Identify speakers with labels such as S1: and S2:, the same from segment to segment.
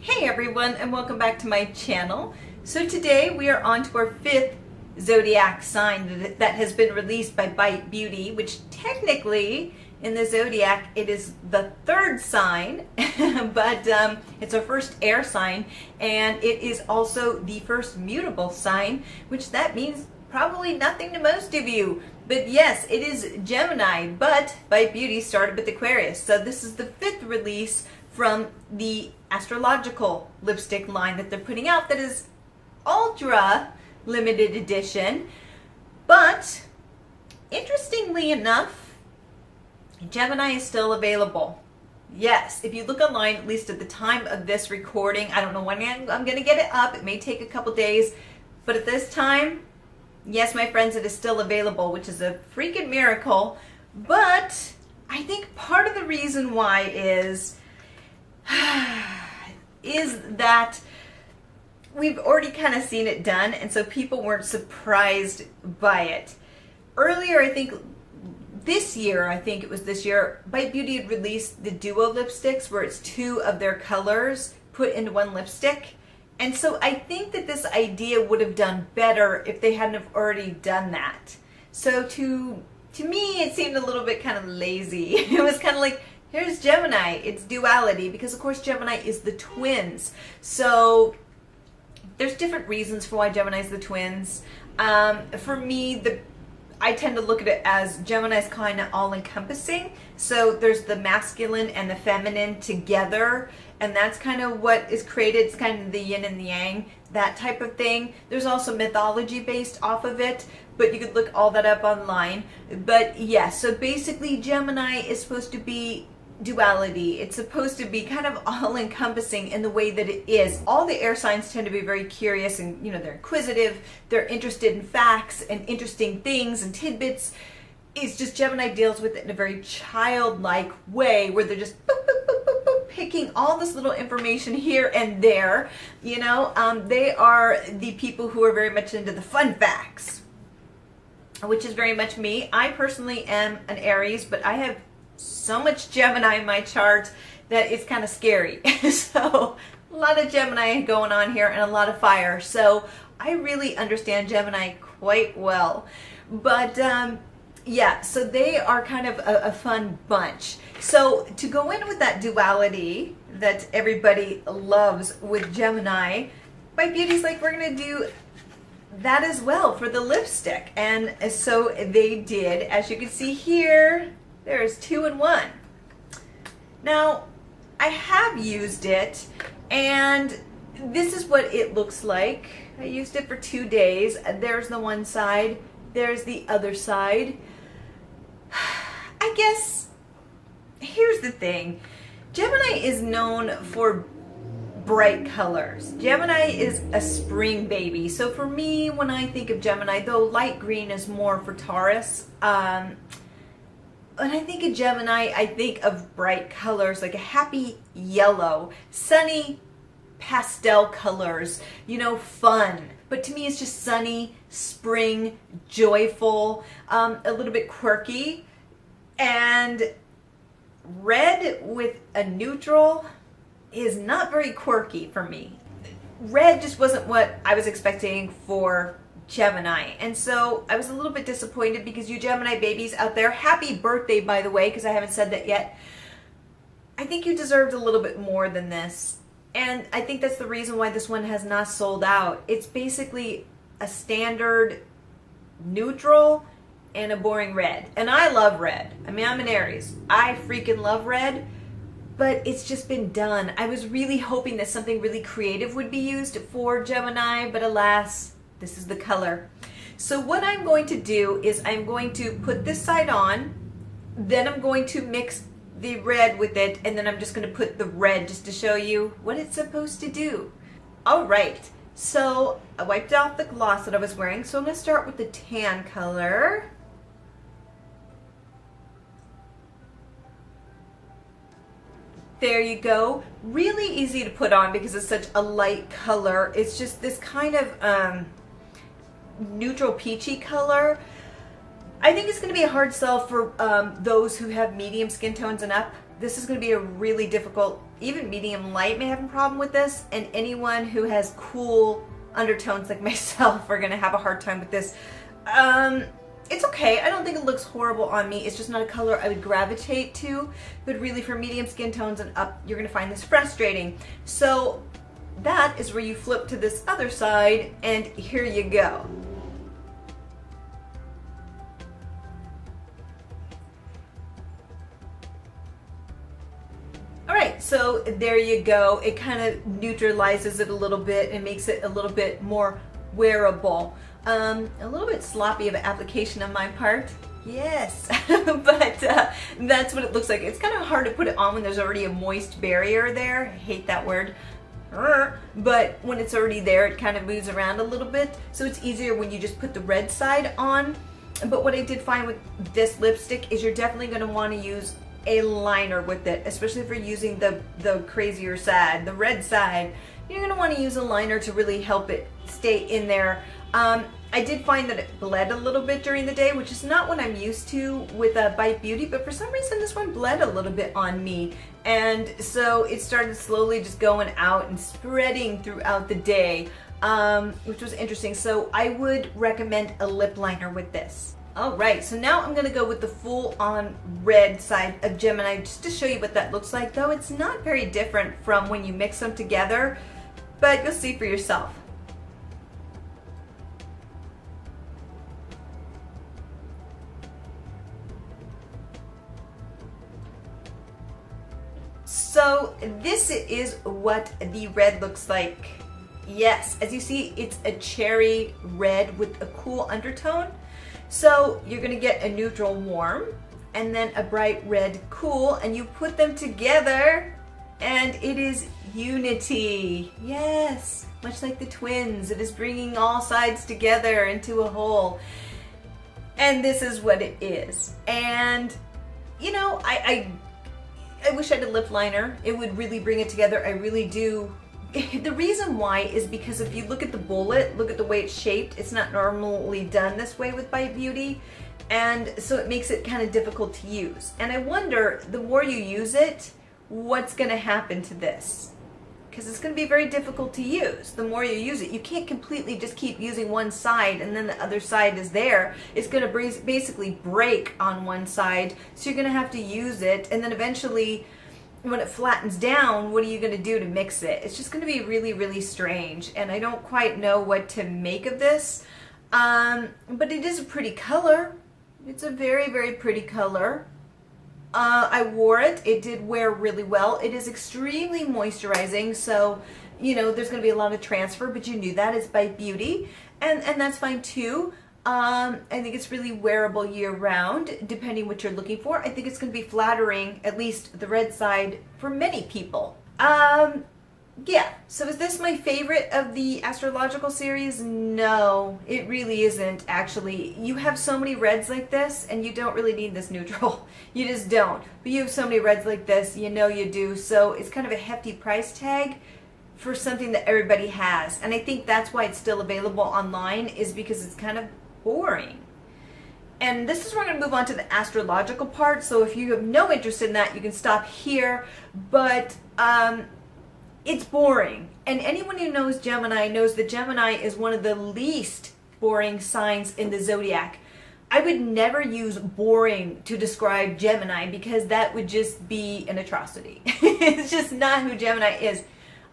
S1: Hey everyone, and welcome back to my channel. So today we are on to our fifth Zodiac sign that has been released by Bite Beauty, which technically in the Zodiac it is the third sign, but it's our first air sign, and it is also the first mutable sign, which that means probably nothing to most of you. But yes, it is Gemini, but Bite Beauty started with Aquarius. So this is the fifth release from the Astrological lipstick line that they're putting out that is ultra limited edition. But interestingly enough, Gemini is still available. Yes, if you look online, at least at the time of this recording, I don't know when I'm going to get it up. It may take a couple days, but at this time, yes, my friends, it is still available, which is a freaking miracle. But I think part of the reason why is that we've already kind of seen it done, and so people weren't surprised by it. Earlier, I think this year, Bite Beauty had released the duo lipsticks where it's two of their colors put into one lipstick. And so I think that this idea would have done better if they hadn't have already done that. So to me, it seemed a little bit kind of lazy. It was kind of like, here's Gemini, it's duality, because of course Gemini is the twins. So there's different reasons for why Gemini is the twins. For me, I tend to look at it as Gemini's kind of all-encompassing. So there's the masculine and the feminine together, and that's kind of what is created. It's kind of the yin and the yang, that type of thing. There's also mythology based off of it, but you could look all that up online. But yeah, so basically Gemini is supposed to be duality. It's supposed to be kind of all-encompassing in the way that it is. All the air signs tend to be very curious, and they're inquisitive, they're interested in facts and interesting things and tidbits. It's just Gemini deals with it in a very childlike way, where they're just boop, boop, boop, boop, boop, picking all this little information here and there. They are the people who are very much into the fun facts, which is very much me. I personally am an Aries, but I have so much Gemini in my chart that it's kind of scary. So a lot of Gemini going on here and a lot of fire. So I really understand Gemini quite well. But yeah, so they are kind of a fun bunch. So to go in with that duality that everybody loves with Gemini, Bite Beauty's like, we're going to do that as well for the lipstick. And so they did. As you can see here, there's 2 in 1. Now, I have used it, and this is what it looks like. I used it for 2 days. There's the one side. There's the other side. I guess, here's the thing. Gemini is known for bright colors. Gemini is a spring baby. So for me, when I think of Gemini, though light green is more for Taurus, when I think of Gemini, I think of bright colors, like a happy yellow, sunny pastel colors, fun. But to me, it's just sunny, spring, joyful, a little bit quirky. And red with a neutral is not very quirky for me. Red just wasn't what I was expecting for Gemini, and so I was a little bit disappointed, because you Gemini babies out there, happy birthday, by the way, because I haven't said that yet. I think you deserved a little bit more than this, and I think that's the reason why this one has not sold out. It's basically a standard neutral and a boring red, and I love red. I mean, I'm an Aries. I freaking love red, but it's just been done. I was really hoping that something really creative would be used for Gemini, but alas, this is the color. So what I'm going to do is I'm going to put this side on, then I'm going to mix the red with it, and then I'm just going to put the red just to show you what it's supposed to do. All right, so I wiped off the gloss that I was wearing, so I'm going to start with the tan color. There you go. Really easy to put on because it's such a light color. It's just this kind of neutral peachy color. I think it's going to be a hard sell for those who have medium skin tones and up. this is going to be a really difficult, even medium light may have a problem with this, and anyone who has cool undertones like myself are going to have a hard time with this. It's okay. I don't think it looks horrible on me. It's just not a color I would gravitate to, but really for medium skin tones and up, you're going to find this frustrating. So that is where you flip to this other side, and here you go. Alright, so there you go. It kind of neutralizes it a little bit and makes it a little bit more wearable. A little bit sloppy of an application on my part. Yes, but that's what it looks like. It's kind of hard to put it on when there's already a moist barrier there. I hate that word. But when it's already there, it kind of moves around a little bit. So it's easier when you just put the red side on. But what I did find with this lipstick is you're definitely going to want to use a liner with it, especially if you're using the crazier side, the red side. You're going to want to use a liner to really help it stay in there. I did find that it bled a little bit during the day, which is not what I'm used to with Bite Beauty, but for some reason this one bled a little bit on me. And so it started slowly just going out and spreading throughout the day, which was interesting. So I would recommend a lip liner with this. Alright, so now I'm going to go with the full-on red side of Gemini just to show you what that looks like, though it's not very different from when you mix them together, but you'll see for yourself. So this is what the red looks like. Yes, as you see, it's a cherry red with a cool undertone. So you're going to get a neutral warm and then a bright red cool, and you put them together and it is unity. Yes, much like the twins, it is bringing all sides together into a whole. And this is what it is. And you know, I wish I had a lip liner. It would really bring it together. I really do. The reason why is because if you look at the bullet, look at the way it's shaped, it's not normally done this way with Bite Beauty, and so it makes it kind of difficult to use. And I wonder, the more you use it, what's going to happen to this? Because it's going to be very difficult to use the more you use it. You can't completely just keep using one side and then the other side is there. It's going to basically break on one side, so you're going to have to use it, and then eventually when it flattens down, what are you going to do to mix it? It's just going to be really, really strange, and I don't quite know what to make of this. But it is a pretty color. It's a very, very pretty color. I wore it. It did wear really well. It is extremely moisturizing, so you know there's going to be a lot of transfer, but you knew that. It's Bite Beauty, and that's fine too. I think it's really wearable year-round, depending what you're looking for. I think it's going to be flattering, at least the red side, for many people. Yeah, so is this my favorite of the Astrological series? No, it really isn't, actually. You have so many reds like this, and you don't really need this neutral. You just don't. But you have so many reds like this, you know you do, so it's kind of a hefty price tag for something that everybody has. And I think that's why it's still available online, is because it's kind of boring. And this is where I'm going to move on to the astrological part, so if you have no interest in that, you can stop here. But it's boring. And anyone who knows Gemini knows that Gemini is one of the least boring signs in the Zodiac. I would never use boring to describe Gemini, because that would just be an atrocity. It's just not who Gemini is.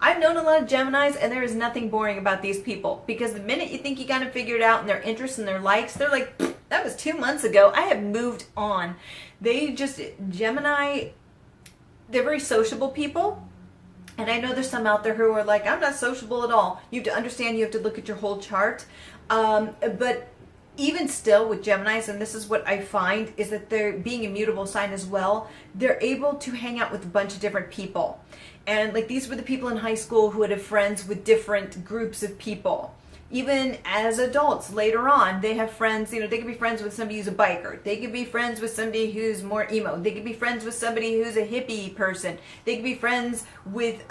S1: I've known a lot of Geminis, and there is nothing boring about these people, because the minute you think you kind of figured out and their interests and their likes, they're like, that was 2 months ago. I have moved on. Gemini, they're very sociable people. And I know there's some out there who are like, I'm not sociable at all. You have to understand, you have to look at your whole chart. But even still with Geminis, and this is what I find, is that they're being a mutable sign as well. They're able to hang out with a bunch of different people. And like these were the people in high school who would have friends with different groups of people. Even as adults later on, they have friends, you know, they could be friends with somebody who's a biker. They could be friends with somebody who's more emo. They could be friends with somebody who's a hippie person. They could be friends with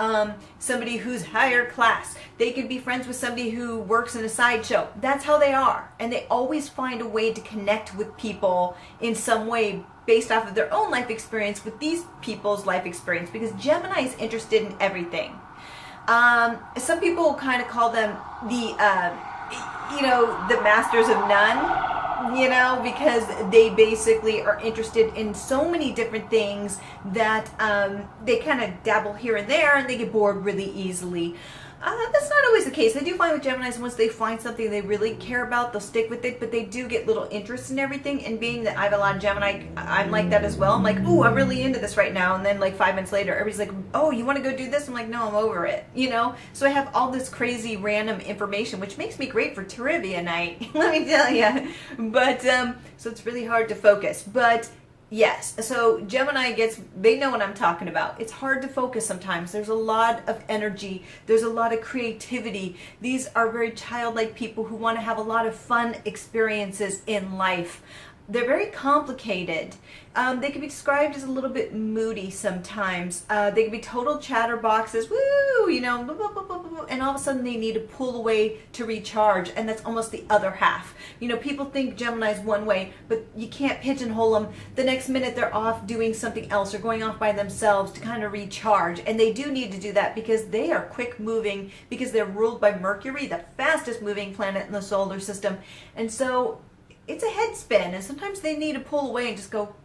S1: somebody who's higher class. They could be friends with somebody who works in a sideshow. That's how they are. And they always find a way to connect with people in some way based off of their own life experience with these people's life experience, because Gemini is interested in everything. Some people kind of call them the, the masters of none, because they basically are interested in so many different things that they kind of dabble here and there, and they get bored really easily. That's not always the case. I do find with Geminis, once they find something they really care about, they'll stick with it, but they do get little interest in everything. And being that I have a lot of Gemini, I'm like that as well. I'm like, ooh, I'm really into this right now. And then like 5 minutes later, everybody's like, oh, you want to go do this? I'm like, no, I'm over it, So I have all this crazy random information, which makes me great for trivia night, let me tell you. But, so it's really hard to focus. But yes, so Gemini they know what I'm talking about. It's hard to focus sometimes. There's a lot of energy. There's a lot of creativity. These are very childlike people who want to have a lot of fun experiences in life. They're very complicated. They can be described as a little bit moody sometimes. They can be total chatterboxes, woo, blah, blah, blah, blah, blah, and all of a sudden they need to pull away to recharge, and that's almost the other half. People think Gemini's one way, but you can't pigeonhole them. The next minute they're off doing something else or going off by themselves to kind of recharge, and they do need to do that because they are quick moving, because they're ruled by Mercury, the fastest moving planet in the solar system, and so it's a head spin, and sometimes they need to pull away and just go,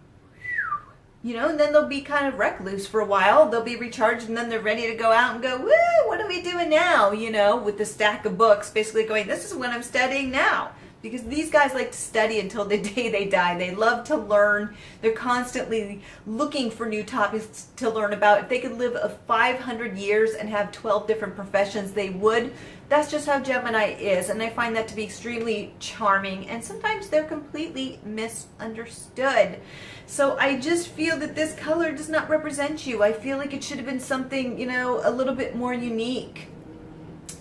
S1: and then they'll be kind of recluse for a while. They'll be recharged, and then they're ready to go out and go, woo, what are we doing now? With the stack of books, basically going, this is what I'm studying now. Because these guys like to study until the day they die. They love to learn. They're constantly looking for new topics to learn about. If they could live 500 years and have 12 different professions, they would. That's just how Gemini is, and I find that to be extremely charming, and sometimes they're completely misunderstood. So I just feel that this color does not represent you. I feel like it should have been something, a little bit more unique,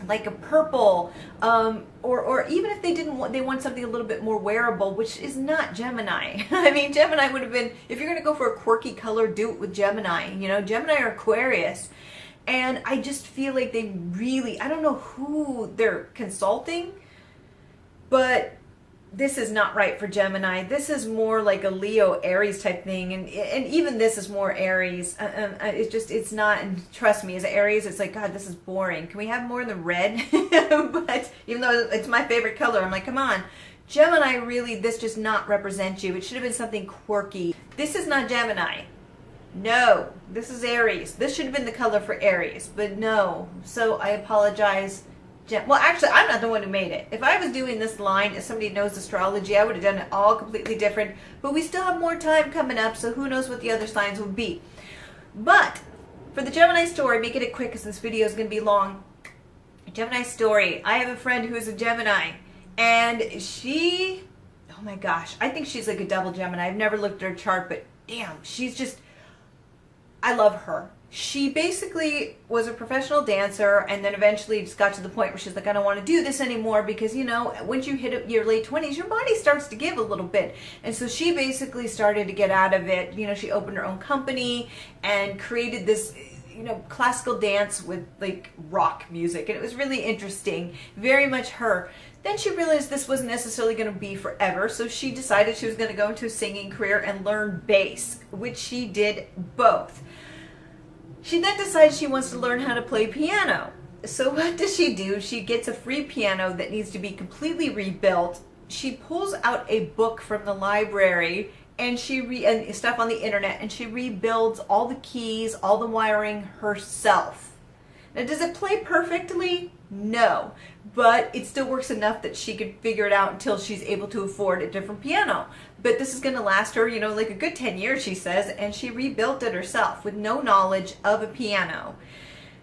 S1: like a purple, or even if they want something a little bit more wearable, which is not Gemini. I mean, Gemini would have been, if you're going to go for a quirky color, do it with Gemini. Gemini or Aquarius. And I just feel like they really, I don't know who they're consulting, but this is not right for Gemini. This is more like a Leo Aries type thing, and even this is more Aries. It's not, and trust me, as Aries, it's like, God, this is boring. Can we have more than red? But even though it's my favorite color, I'm like, come on. Gemini, really, this does not represent you. It should have been something quirky. This is not Gemini. No, this is Aries. This should have been the color for Aries, but no. So I apologize. Well, actually, I'm not the one who made it. If I was doing this line, as somebody knows astrology, I would have done it all completely different. But we still have more time coming up, so who knows what the other signs will be. But for the Gemini story, making it quick because this video is going to be long. Gemini story. I have a friend who is a Gemini, and she, oh my gosh, I think she's like a double Gemini. I've never looked at her chart, but damn, she's just, I love her. She basically was a professional dancer, and then eventually just got to the point where she's like, I don't want to do this anymore, because once you hit your late 20s, your body starts to give a little bit. And so she basically started to get out of it. She opened her own company and created this classical dance with like rock music, and it was really interesting, very much her. Then she realized this wasn't necessarily going to be forever, so she decided she was going to go into a singing career and learn bass, which she did both. She then decides she wants to learn how to play piano. So what does she do? She gets a free piano that needs to be completely rebuilt. She pulls out a book from the library and and stuff on the internet, and she rebuilds all the keys, all the wiring herself. Now, does it play perfectly? No, but it still works enough that she could figure it out until she's able to afford a different piano. But this is going to last her, like a good 10 years, she says, and she rebuilt it herself with no knowledge of a piano.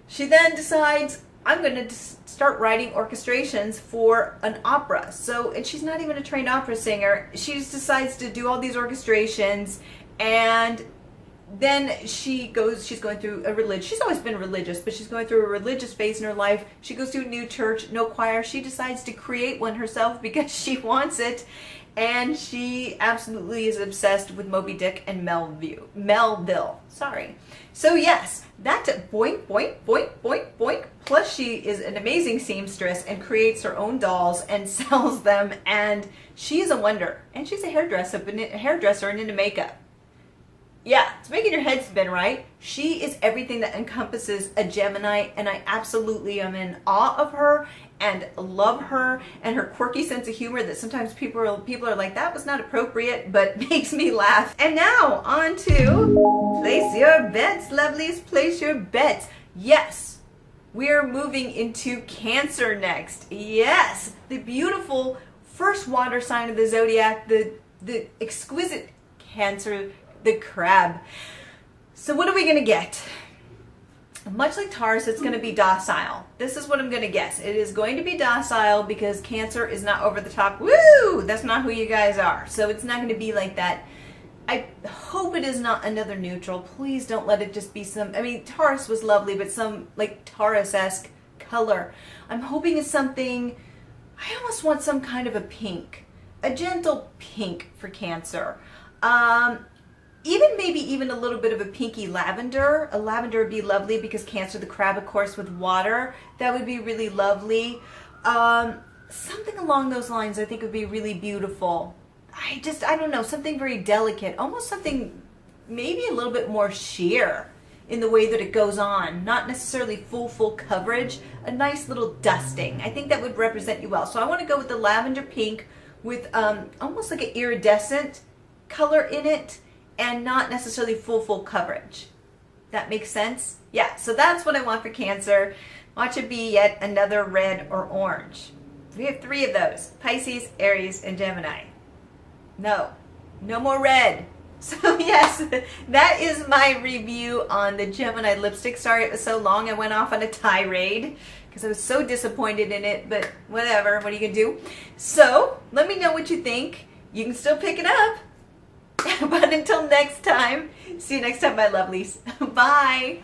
S1: She then decides, I'm going to start writing orchestrations for an opera. And she's not even a trained opera singer. She just decides to do all these orchestrations, and then she's going through she's always been religious, but she's going through a religious phase in her life. She goes to a new church, no choir. She decides to create one herself because she wants it. And she absolutely is obsessed with Moby Dick and Melville. Sorry. So yes, that's a boink, boink, boink, boink, boink. Plus she is an amazing seamstress and creates her own dolls and sells them. And she is a wonder. And she's a hairdresser and into makeup. Yeah, it's making your head spin, right? She is everything that encompasses a Gemini, and I absolutely am in awe of her and love her and her quirky sense of humor that sometimes people are like, that was not appropriate, but makes me laugh. And now on to place your bets, lovelies, place your bets. Yes, we're moving into Cancer next. Yes, the beautiful first water sign of the zodiac, the exquisite Cancer, the crab. So what are we going to get? Much like Taurus, it's going to be docile. This is what I'm going to guess. It is going to be docile because Cancer is not over the top. Woo! That's not who you guys are. So it's not going to be like that. I hope it is not another neutral. Please don't let it just be some, I mean, Taurus was lovely, but some like Taurus-esque color. I'm hoping it's something, I almost want some kind of a pink. A gentle pink for Cancer. Maybe even a little bit of a pinky lavender. A lavender would be lovely because Cancer, the crab, of course, with water. That would be really lovely. Something along those lines I think would be really beautiful. I don't know, something very delicate. Almost something maybe a little bit more sheer in the way that it goes on. Not necessarily full coverage. A nice little dusting. I think that would represent you well. So I want to go with the lavender pink with almost like an iridescent color in it. And not necessarily full coverage. That makes sense? Yeah, so that's what I want for Cancer. Watch it be yet another red or orange. We have 3 of those. Pisces, Aries, and Gemini. No more red. So yes, that is my review on the Gemini lipstick. Sorry it was so long. I went off on a tirade because I was so disappointed in it, but whatever. What are you going to do? So let me know what you think. You can still pick it up. But until next time, see you next time, my lovelies. Bye.